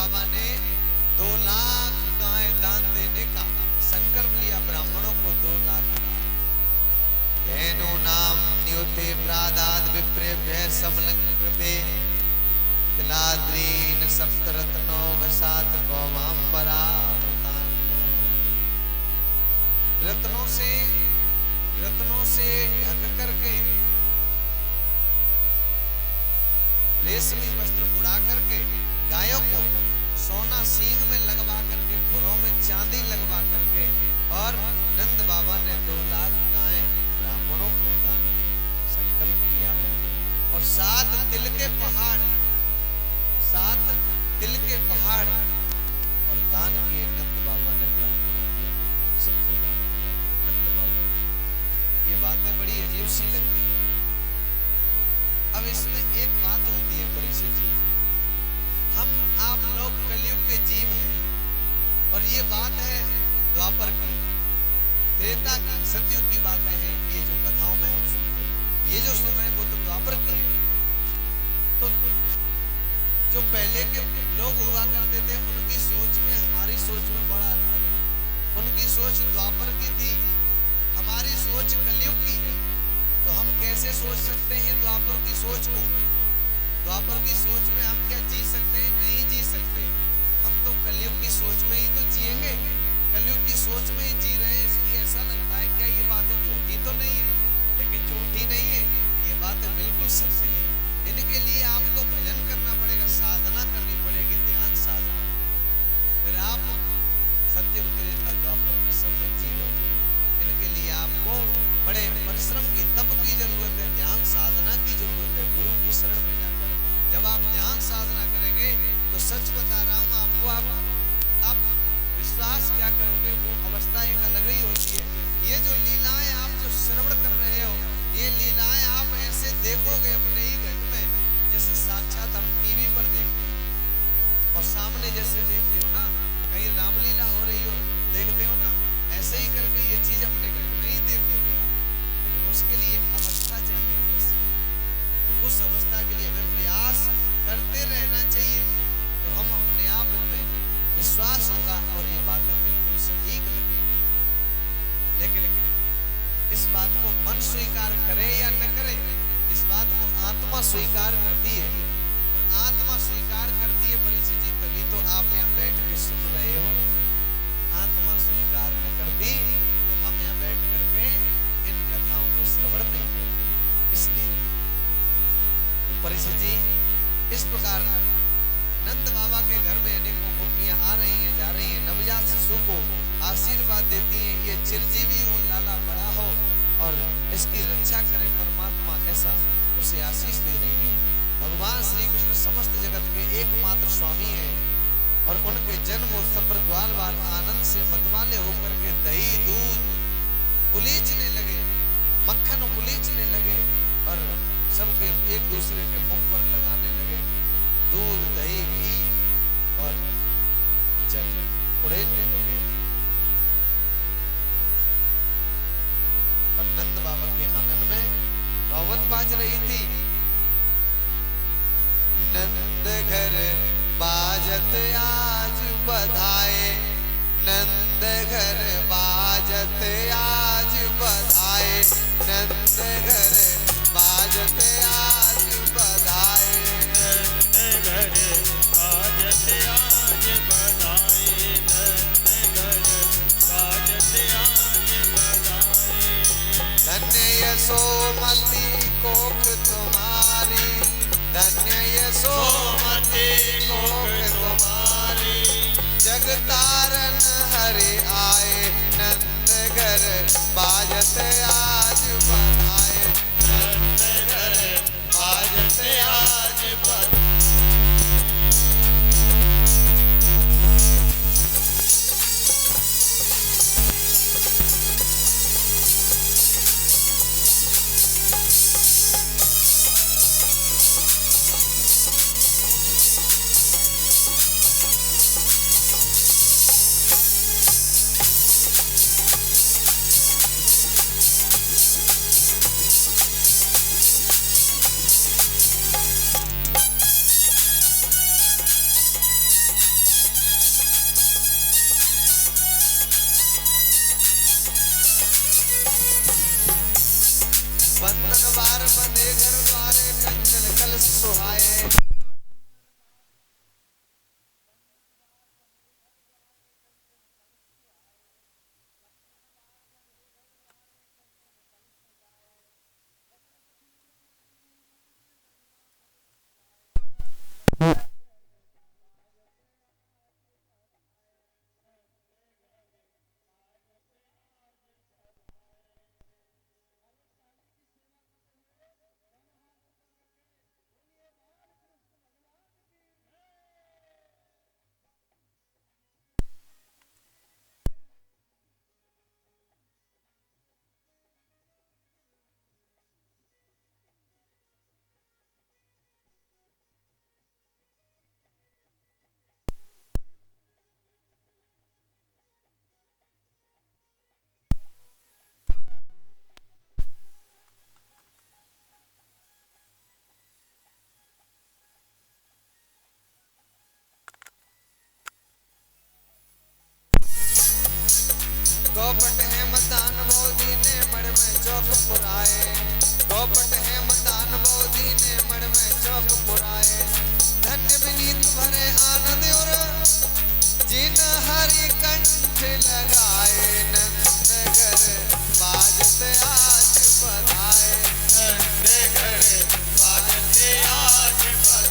बाबा ने 2 लाख गाय दान देने का संकल्प लिया। ब्राह्मणों को 2 लाख धेनु नाम न्योते प्रादाद विप्रेभ्य समलंकृते तिलाद्रीन सप्तरत्नो भसात गौमांबरा। रत्नों से ढक करके, रेशमी वस्त्र उड़ा करके, गायों को सोना सींग में लगवा करके, खुरों में चांदी लगवा करके, और नंद बाबा ने 2 लाख गाय ब्राह्मणों को दान संकल्प किया। और 7 तिल के पहाड़ और दान किए नंद बाबा ने ब्राह्मणों को, सबको दान किया नंद बाबा। ये बातें बड़ी अजीब सी लगती है। अब इसमें एक बात होती है परीक्षित जी, हम आप लोग कलयुग के जीव हैं, और ये बात है द्वापर की, त्रेता की, सतयुग की बातें हैं। ये जो कथाओं में हम सुनते हैं, ये जो सुन रहे हैं वो तो द्वापर की है। तो जो पहले के लोग हुआ करते थे, उनकी सोच में हमारी सोच में बड़ा अंतर है। उनकी सोच द्वापर की थी, हमारी सोच कलयुग की है। तो हम कैसे सोच सकते हैं द्वापर की सोच को? द्वापर की सोच में हम क्या जी सकते हैं? नहीं जी सकते। हम तो कलयुग की सोच में ही तो जिएंगे, कलयुग की सोच में ही जी रहे हैं। इसलिए ऐसा लगता है क्या ये बातें झूठी तो नहीं है, लेकिन झूठी नहीं है, ये बातें बिल्कुल सच्ची है। इनके लिए आपको भजन करना पड़ेगा, साधना करनी पड़ेगी, ध्यान साधना। फिर आप सत्य द्वापर के सब में जी लोगे। इनके लिए आपको बड़े परिश्रम की, तप की जरूरत है, ध्यान साधना की जरूरत है। गुरु की शरण में जाकर जब आप ध्यान साधना करेंगे तो सच बता रहा हूँ आपको, आप विश्वास क्या करोगे, वो अवस्था एक अलग ही होती है। ये जो लीलाएं आप जो श्रवण कर रहे हो, ये लीलाएं आप ऐसे देखोगे अपने ही घर में, जैसे साक्षात हम टीवी पर देखते हैं और सामने जैसे देखते हो ना, कहीं रामलीला हो रही हो देखते हो ना, ऐसे ही करके ये चीज अपने घर में ही देखोगे। लेकिन उसके लिए अवस्था चाहिए। तो उस अवस्था के लिए हमें प्रयास करते रहना चाहिए, तो हम अपने आप में विश्वास होगा और ये बातें बिल्कुल सटीक लगेंगी। लेकिन इस बात को मन स्वीकार करे या न करे, इस बात को आत्मा स्वीकार करती है। और आत्मा स्वीकार करती है परीक्षित जी, तभी तो आप यहाँ बैठ के सुन रहे हो। आत्मा स्वीकार न करती तो हम यहाँ बैठ करके इन कथाओं को श्रवण नहीं करते। इसलिए तो परीक्षित जी इस प्रकार नंद बाबा के घर में अनेकों गोपियां आ रही हैं, जा रही हैं, नवजात शिशु को आशीर्वाद देती हैं, ये चिरजीवी हो, लाला बड़ा हो और इसकी रक्षा करे परमात्मा, ऐसा उसे आशीष दे रही है। भगवान श्री कृष्ण समस्त जगत के एकमात्र स्वामी हैं और उनके जन्म उत्सव पर ग्वाल बाल आनंद से मतवाले होकर के दही दूध उलीचने लगे, मक्खन उलीचने लगे और सबके एक दूसरे के मुख पर लगाने लगे। दूध दही घी और जल उड़ेलने लगे। और नंद बाबा के आंगन में नौबत बाज रही थी। नंद घर बाजत आज बधाए, नंद घर बाजत आज बधाए, नंद घर बाजत आज बधाए, नंद घर बाजत आज बधाए, नंद घर बाजत आज बधाए। धन्य यशोमती कोख तुम्हारी, धन्य यशोमती कोख तुम्हारी, जगतारन हरि आए, नंद घर बाजत आज बधाए, नंद घर बाजत आज बधाए। जस सुहाए। गोपट है मदान बोधी ने मड़ में चौक पुराए। गोपट है मदान बोधी ने मड़ में चौक पुराए। धन्य विनीत भरे आनंद और जिन हरि कंठ लगाए। नंदगर बाजते आज बधाए। नंदगर बाजते आज बधाए।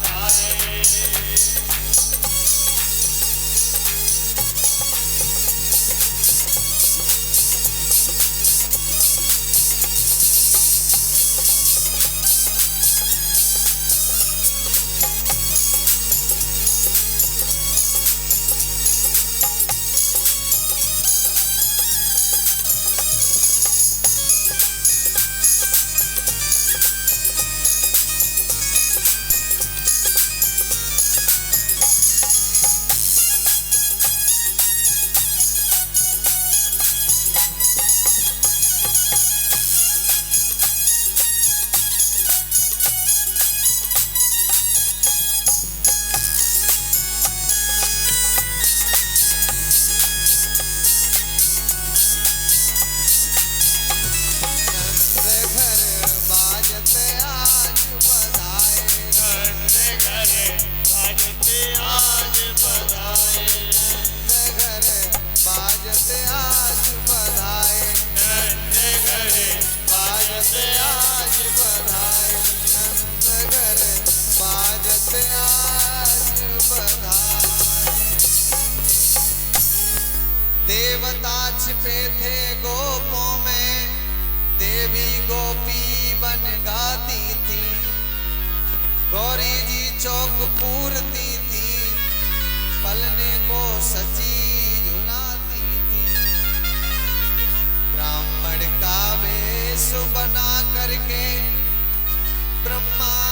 देवता छिपे थे गोपों में, देवी गोपी बन गाती थी। गौरी जी चौक पूरती थी, पलने को सची झुलाती थी। ब्राह्मण का वेश बना करके ब्रह्मा